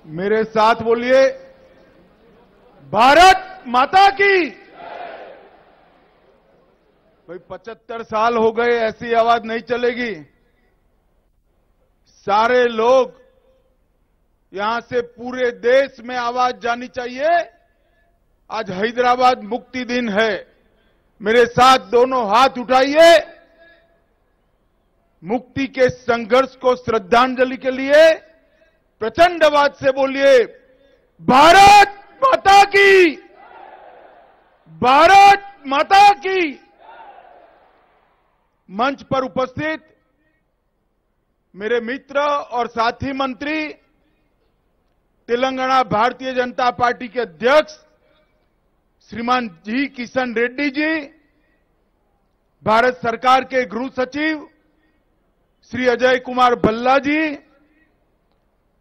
मेरे साथ बोलिए, भारत माता की। भाई 75 साल हो गए, ऐसी आवाज नहीं चलेगी। सारे लोग यहां से पूरे देश में आवाज जानी चाहिए। आज हैदराबाद मुक्ति दिन है। मेरे साथ दोनों हाथ उठाइए। मुक्ति के संघर्ष को श्रद्धांजलि के लिए प्रचंड आवाज से बोलिए, भारत माता की, भारत माता की। मंच पर उपस्थित मेरे मित्र और साथी मंत्री, तेलंगाना भारतीय जनता पार्टी के अध्यक्ष श्रीमान जी किशन रेड्डी जी, भारत सरकार के गृह सचिव श्री अजय कुमार भल्ला जी,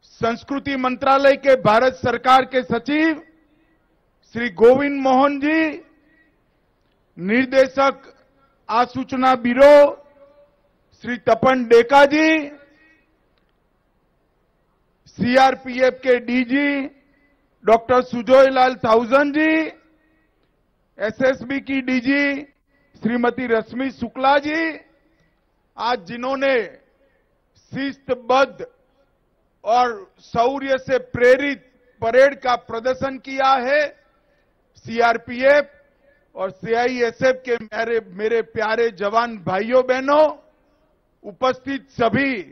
संस्कृति मंत्रालय के भारत सरकार के सचिव श्री गोविंद मोहन जी, निर्देशक आसूचना ब्यूरो श्री तपन डेका जी, सीआरपीएफ के डीजी डॉक्टर सुजोय लाल थाउजन जी, एसएसबी की डीजी श्रीमती रश्मि शुक्ला जी, आज जिन्होंने शिस्तबद्ध और शौर्य से प्रेरित परेड का प्रदर्शन किया है, सीआरपीएफ और सीआईएसएफ के मेरे प्यारे जवान भाइयों बहनों, उपस्थित सभी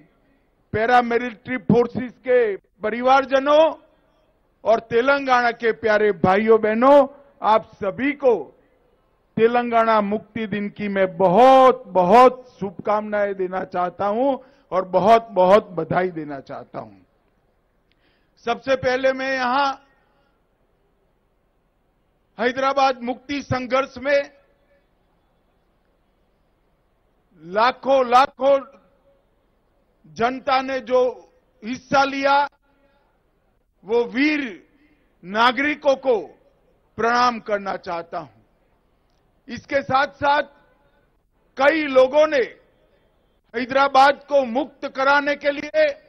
पैरामिलिट्री फोर्सेस के परिवारजनों और तेलंगाना के प्यारे भाइयों बहनों, आप सभी को तेलंगाना मुक्ति दिन की मैं बहुत बहुत शुभकामनाएं देना चाहता हूं और बहुत बहुत बधाई देना चाहता हूं। सबसे पहले मैं यहां हैदराबाद मुक्ति संघर्ष में लाखों लाखों जनता ने जो हिस्सा लिया, वो वीर नागरिकों को प्रणाम करना चाहता हूं। इसके साथ साथ कई लोगों ने हैदराबाद को मुक्त कराने के लिए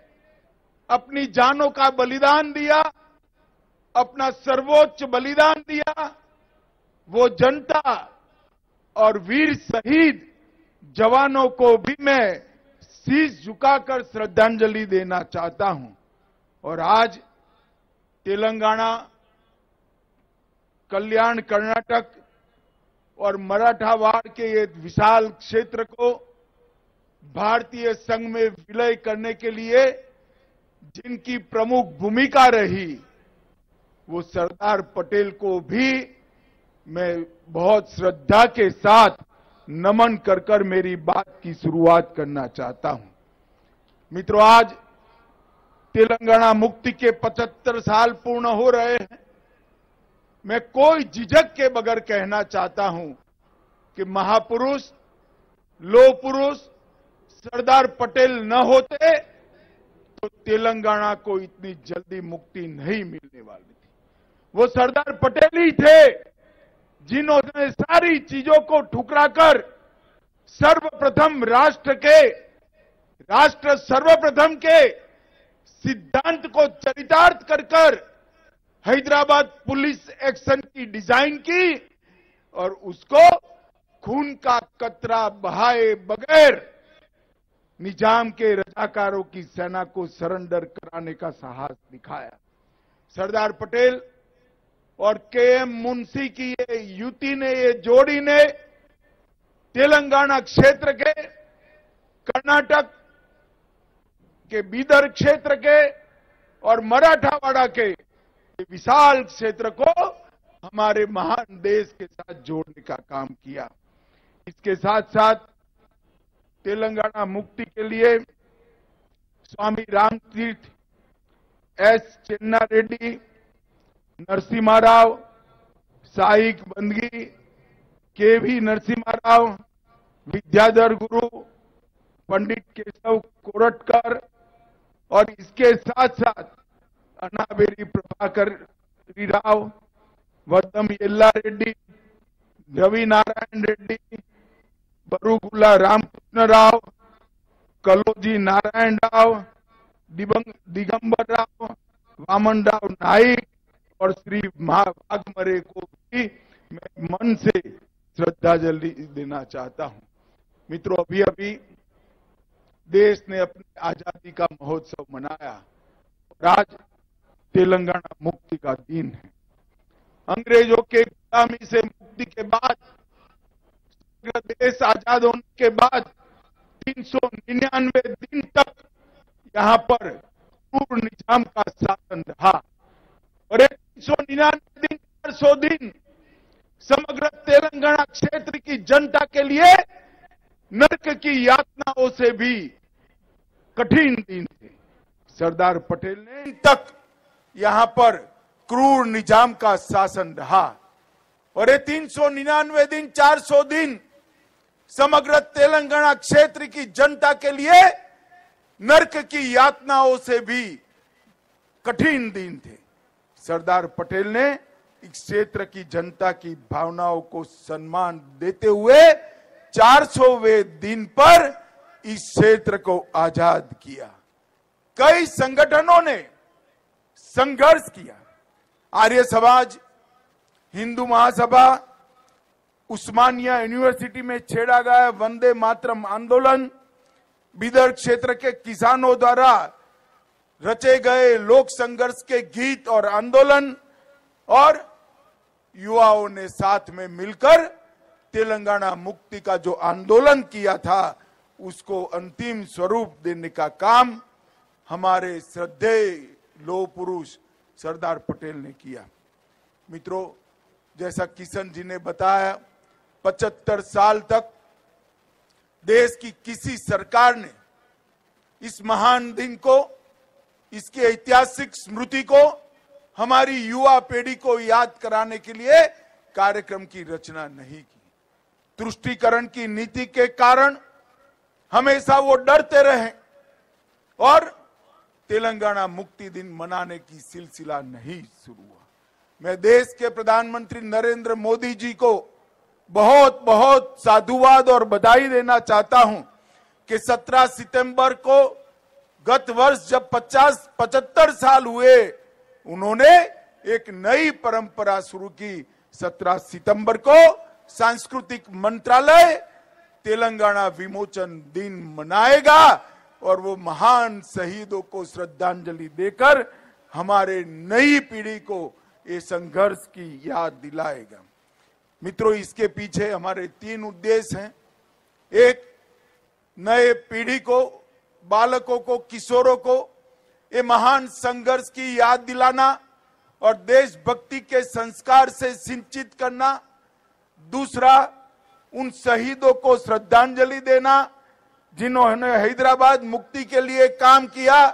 अपनी जानों का बलिदान दिया, अपना सर्वोच्च बलिदान दिया। वो जनता और वीर शहीद जवानों को भी मैं शीश झुकाकर श्रद्धांजलि देना चाहता हूं। और आज तेलंगाना, कल्याण, कर्नाटक और मराठावाड़ के ये विशाल क्षेत्र को भारतीय संघ में विलय करने के लिए जिनकी प्रमुख भूमिका रही, वो सरदार पटेल को भी मैं बहुत श्रद्धा के साथ नमन कर कर मेरी बात की शुरुआत करना चाहता हूं। मित्रों, आज तेलंगाना मुक्ति के 75 साल पूर्ण हो रहे हैं। मैं कोई झिझक के बगैर कहना चाहता हूं कि महापुरुष, लोह पुरुष सरदार पटेल न होते तो तेलंगाना को इतनी जल्दी मुक्ति नहीं मिलने वाली थी। वो सरदार पटेल ही थे जिन्होंने सारी चीजों को ठुकराकर सर्वप्रथम राष्ट्र सर्वप्रथम के सिद्धांत को चरितार्थ कर हैदराबाद पुलिस एक्शन की डिजाइन की और उसको खून का कतरा बहाए बगैर निजाम के रजाकारों की सेना को सरेंडर कराने का साहस दिखाया। सरदार पटेल और केएम मुंशी की ये युति ने, ये जोड़ी ने तेलंगाना क्षेत्र के, कर्नाटक के बीदर क्षेत्र के और मराठावाड़ा के विशाल क्षेत्र को हमारे महान देश के साथ जोड़ने का काम किया। इसके साथ साथ तेलंगाना मुक्ति के लिए स्वामी रामतीर्थ, एस चेन्ना रेड्डी, नरसिम्हा राव, साईक बंदगी, केवी नरसिम्हा राव, विद्याधर गुरु, पंडित केशव कोरटकर और इसके साथ साथ अनाबेरी प्रभाकर राव, वर्दम येल्ला रेड्डी, रवि नारायण रेड्डी, बरुगुला रामकृष्ण राव, कलोजी नारायण राव, दिगंबर राव, वामनराव नाईक और श्री वाघमरे को भी मैं मन से श्रद्धांजलि देना चाहता हूं। मित्रों, अभी अभी देश ने अपनी आजादी का महोत्सव मनाया और आज तेलंगाना मुक्ति का दिन है। अंग्रेजों के गुलामी से मुक्ति के बाद, देश आजाद होने के बाद 399 दिन तक यहां पर क्रूर निजाम का शासन रहा और 399 दिन 400 दिन समग्र तेलंगाना क्षेत्र की जनता के लिए नरक की यातनाओं से भी कठिन दिन थे। सरदार पटेल ने तक यहां पर क्रूर निजाम का शासन रहा और ये 399 दिन 400 दिन समग्र तेलंगाना क्षेत्र की जनता के लिए नरक की यातनाओं से भी कठिन दिन थे। सरदार पटेल ने इस क्षेत्र की जनता की भावनाओं को सम्मान देते हुए 400वें दिन पर इस क्षेत्र को आजाद किया। कई संगठनों ने संघर्ष किया। आर्य समाज, हिंदू महासभा, उस्मानिया यूनिवर्सिटी में छेड़ा गया वंदे मातरम आंदोलन, बीदर क्षेत्र के किसानों द्वारा रचे गए लोक संघर्ष के गीत और आंदोलन और युवाओं ने साथ में मिलकर तेलंगाना मुक्ति का जो आंदोलन किया था उसको अंतिम स्वरूप देने का काम हमारे श्रद्धेय लौह पुरुष सरदार पटेल ने किया। मित्रों, जैसा किशन जी ने बताया, 75 साल तक देश की किसी सरकार ने इस महान दिन को, इसकी ऐतिहासिक स्मृति को हमारी युवा पीढ़ी को याद कराने के लिए कार्यक्रम की रचना नहीं की। तुष्टीकरण की नीति के कारण हमेशा वो डरते रहे और तेलंगाना मुक्ति दिन मनाने की सिलसिला नहीं शुरू हुआ। मैं देश के प्रधानमंत्री नरेंद्र मोदी जी को बहुत बहुत साधुवाद और बधाई देना चाहता हूं कि 17 सितंबर को गत वर्ष जब 75 साल हुए, उन्होंने एक नई परंपरा शुरू की। 17 सितंबर को सांस्कृतिक मंत्रालय तेलंगाना विमोचन दिन मनाएगा और वो महान शहीदों को श्रद्धांजलि देकर हमारे नई पीढ़ी को ये संघर्ष की याद दिलाएगा। मित्रों, इसके पीछे हमारे 3 उद्देश्य हैं। एक, नए पीढ़ी को, बालकों को, किशोरों को ये महान संघर्ष की याद दिलाना और देशभक्ति के संस्कार से सिंचित करना। दूसरा, उन शहीदों को श्रद्धांजलि देना जिन्होंने हैदराबाद मुक्ति के लिए काम किया।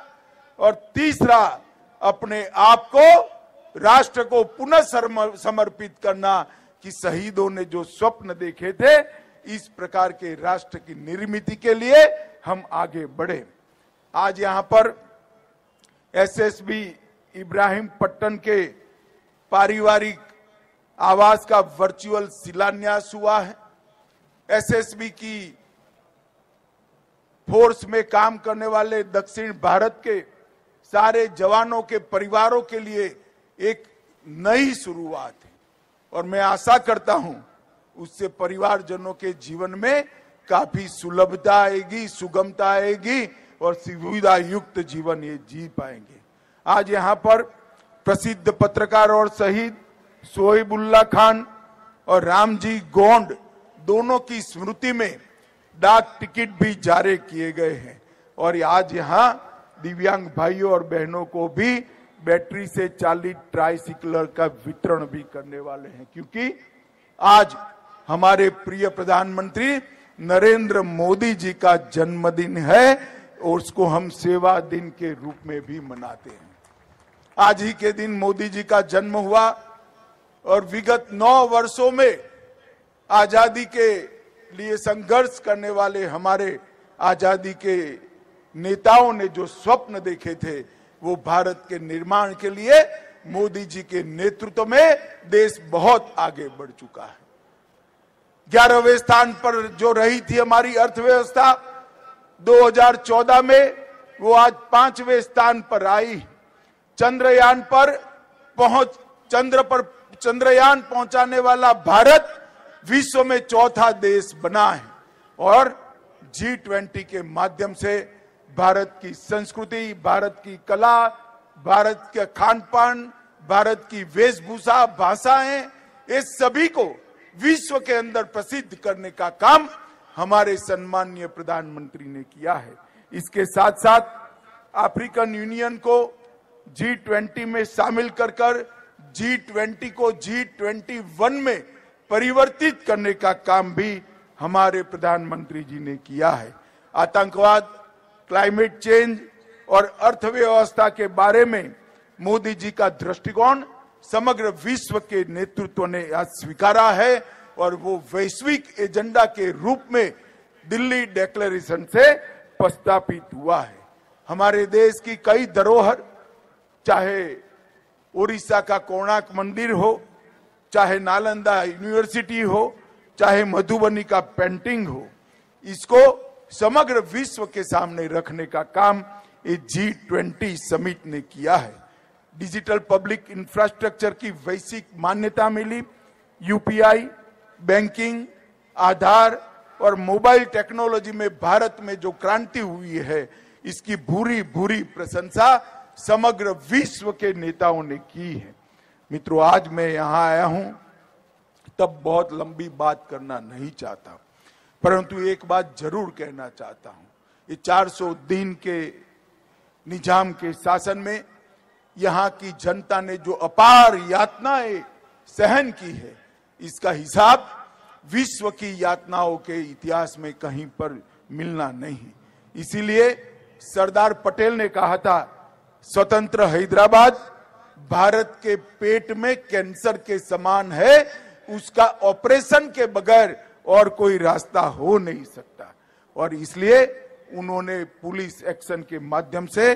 और तीसरा, अपने आप को राष्ट्र को पुनः समर्पित करना कि शहीदों ने जो स्वप्न देखे थे, इस प्रकार के राष्ट्र की निर्मित के लिए हम आगे बढ़े। आज यहां पर एसएसबी इब्राहिम पट्टन के पारिवारिक आवास का वर्चुअल शिलान्यास हुआ है। एसएसबी की फोर्स में काम करने वाले दक्षिण भारत के सारे जवानों के परिवारों के लिए एक नई शुरुआत है और मैं आशा करता हूं उससे परिवारजनों के जीवन में काफी सुलभता आएगी, सुगमता आएगी और सुविधा युक्त जीवन ये जी पाएंगे। आज यहां पर प्रसिद्ध पत्रकार और शहीद सोहिबुल्ला खान और रामजी गोंड दोनों की स्मृति में डाक टिकट भी जारी किए गए हैं और आज यहां दिव्यांग भाइयों और बहनों को भी बैटरी से चालित ट्राइसिकल का वितरण भी करने वाले हैं, क्योंकि आज हमारे प्रिय प्रधानमंत्री नरेंद्र मोदी जी का जन्मदिन है और उसको हम सेवा दिन के रूप में भी मनाते हैं। आज ही के दिन मोदी जी का जन्म हुआ और विगत 9 वर्षों में आजादी के लिए संघर्ष करने वाले हमारे आजादी के नेताओं ने जो स्वप्न देखे थे, वो भारत के निर्माण के लिए मोदी जी के नेतृत्व में देश बहुत आगे बढ़ चुका है। 11वें स्थान पर जो रही थी हमारी अर्थव्यवस्था 2014 में, वो आज 5वें स्थान पर आई। चंद्रयान पर चंद्रयान पहुंचाने वाला भारत विश्व में चौथा देश बना है और G20 के माध्यम से भारत की संस्कृति, भारत की कला, भारत के खान-पान, भारत की वेशभूषा, भाषाएं, ये सभी को विश्व के अंदर प्रसिद्ध करने का काम हमारे सम्माननीय प्रधानमंत्री ने किया है। इसके साथ साथ अफ्रीकन यूनियन को G20 में शामिल कर G20 को G21 में परिवर्तित करने का काम भी हमारे प्रधानमंत्री जी ने किया है। आतंकवाद, क्लाइमेट चेंज और अर्थव्यवस्था के बारे में मोदी जी का दृष्टिकोण समग्र विश्व के नेतृत्व ने आज स्वीकारा है और वो वैश्विक एजेंडा के रूप में दिल्ली डिक्लेरेशन से प्रस्तावित हुआ है। हमारे देश की कई धरोहर, चाहे उड़ीसा का कोणार्क मंदिर हो, चाहे नालंदा यूनिवर्सिटी हो, चाहे मधुबनी का पेंटिंग हो, इसको समग्र विश्व के सामने रखने का काम ये G20 समिट ने किया है। डिजिटल पब्लिक इंफ्रास्ट्रक्चर की वैश्विक मान्यता मिली। यूपीआई, बैंकिंग, आधार और मोबाइल टेक्नोलॉजी में भारत में जो क्रांति हुई है, इसकी भूरी भूरी प्रशंसा समग्र विश्व के नेताओं ने की है। मित्रों, आज मैं यहां आया हूं तब बहुत लंबी बात करना नहीं चाहता, परंतु एक बात जरूर कहना चाहता हूं। ये 400 दिन के निजाम के शासन में यहां की जनता ने जो अपार यातनाएं सहन की है, इसका हिसाब विश्व की यातनाओं के इतिहास में कहीं पर मिलना नहीं। इसीलिए सरदार पटेल ने कहा था, स्वतंत्र हैदराबाद भारत के पेट में कैंसर के समान है, उसका ऑपरेशन के बगैर और कोई रास्ता हो नहीं सकता। और इसलिए उन्होंने पुलिस एक्शन के माध्यम से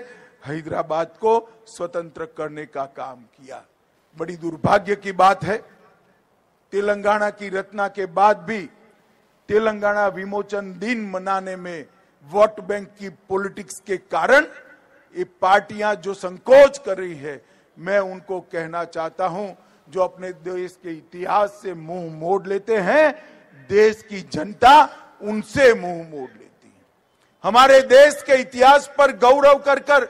हैदराबाद को स्वतंत्र करने का काम किया। बड़ी दुर्भाग्य की बात है, तेलंगाना की रचना के बाद भी तेलंगाना विमोचन दिन मनाने में वोट बैंक की पॉलिटिक्स के कारण ये पार्टियां जो संकोच कर रही है, मैं उनको कहना चाहता हूं, जो अपने देश के इतिहास से मुंह मोड़ लेते हैं, देश की जनता उनसे मुंह मोड़ लेती है। हमारे देश के इतिहास पर गौरव कर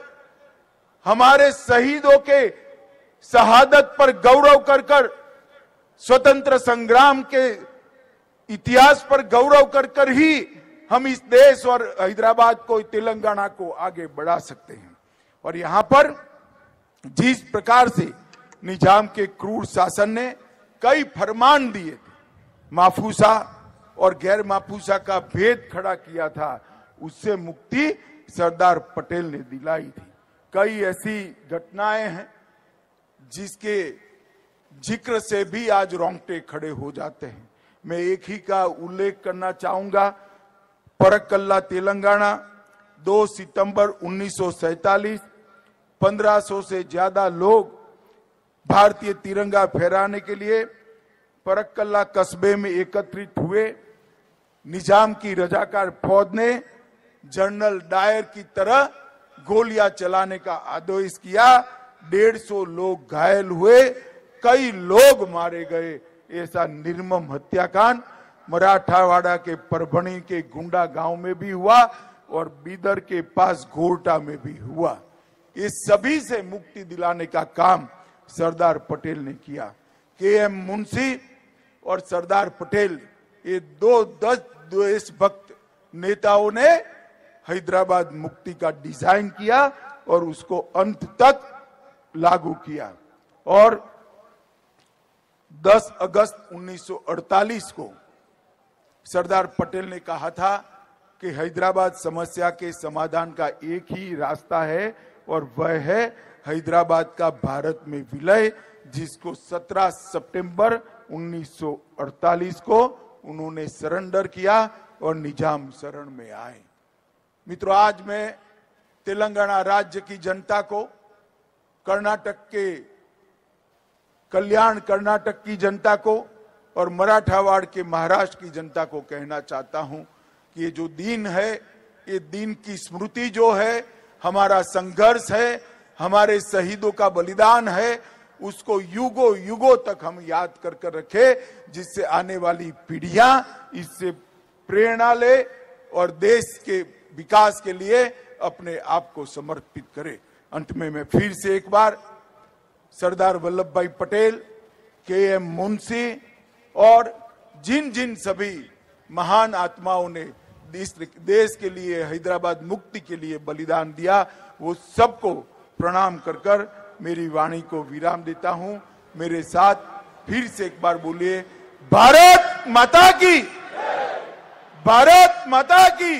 हमारे शहीदों के शहादत पर गौरव कर स्वतंत्र संग्राम के इतिहास पर गौरव कर ही हम इस देश और हैदराबाद को, तेलंगाना को आगे बढ़ा सकते हैं। और यहां पर जिस प्रकार से निजाम के क्रूर शासन ने कई फरमान दिए थे, माफूसा और गैर माफूसा का भेद खड़ा किया था, उससे मुक्ति सरदार पटेल ने दिलाई थी। कई ऐसी घटनाएं हैं जिसके जिक्र से भी आज रोंगटे खड़े हो जाते हैं। मैं एक ही का उल्लेख करना चाहूंगा। परक्कल्ला तेलंगाना 2 सितंबर 1947, 1500 से ज्यादा लोग भारतीय तिरंगा फहराने के लिए परक्कल्ला कस्बे में एकत्रित हुए। निजाम की रजाकार फौज ने जनरल डायर की तरह गोलियां चलाने का आदेश किया। 150 लोग घायल हुए, कई लोग मारे गए। ऐसा निर्मम हत्याकांड मराठावाड़ा के परभणी के गुंडा गांव में भी हुआ और बीदर के पास घोरटा में भी हुआ। इस सभी से मुक्ति दिलाने का काम सरदार पटेल ने किया। के.एम. मुंशी और सरदार पटेल, ये दो देशभक्त नेताओं ने हैदराबाद मुक्ति का डिजाइन किया और उसको अंत तक लागू किया। और 10 अगस्त 1948 को सरदार पटेल ने कहा था कि हैदराबाद समस्या के समाधान का एक ही रास्ता है और वह है हैदराबाद का भारत में विलय, जिसको 17 सितंबर 1948 को उन्होंने सरेंडर किया और निजाम शरण में आए। मित्रों, आज मैं तेलंगाना राज्य की जनता को, कर्नाटक के कल्याण कर्नाटक की जनता को और मराठावाड़ के महाराष्ट्र की जनता को कहना चाहता हूं कि ये जो दिन है, ये दिन की स्मृति जो है, हमारा संघर्ष है, हमारे शहीदों का बलिदान है, उसको युगों युगों तक हम याद कर कर रखे, जिससे आने वाली पीढ़ियां इससे प्रेरणा ले और देश के विकास के लिए अपने आप को समर्पित करे। अंत में मैं फिर से एक बार सरदार वल्लभ भाई पटेल, के.एम. मुंशी और जिन जिन सभी महान आत्माओं ने इस देश के लिए, हैदराबाद मुक्ति के लिए बलिदान दिया, वो सबको प्रणाम कर कर मेरी वाणी को विराम देता हूं। मेरे साथ फिर से एक बार बोलिए, भारत माता की, भारत माता की।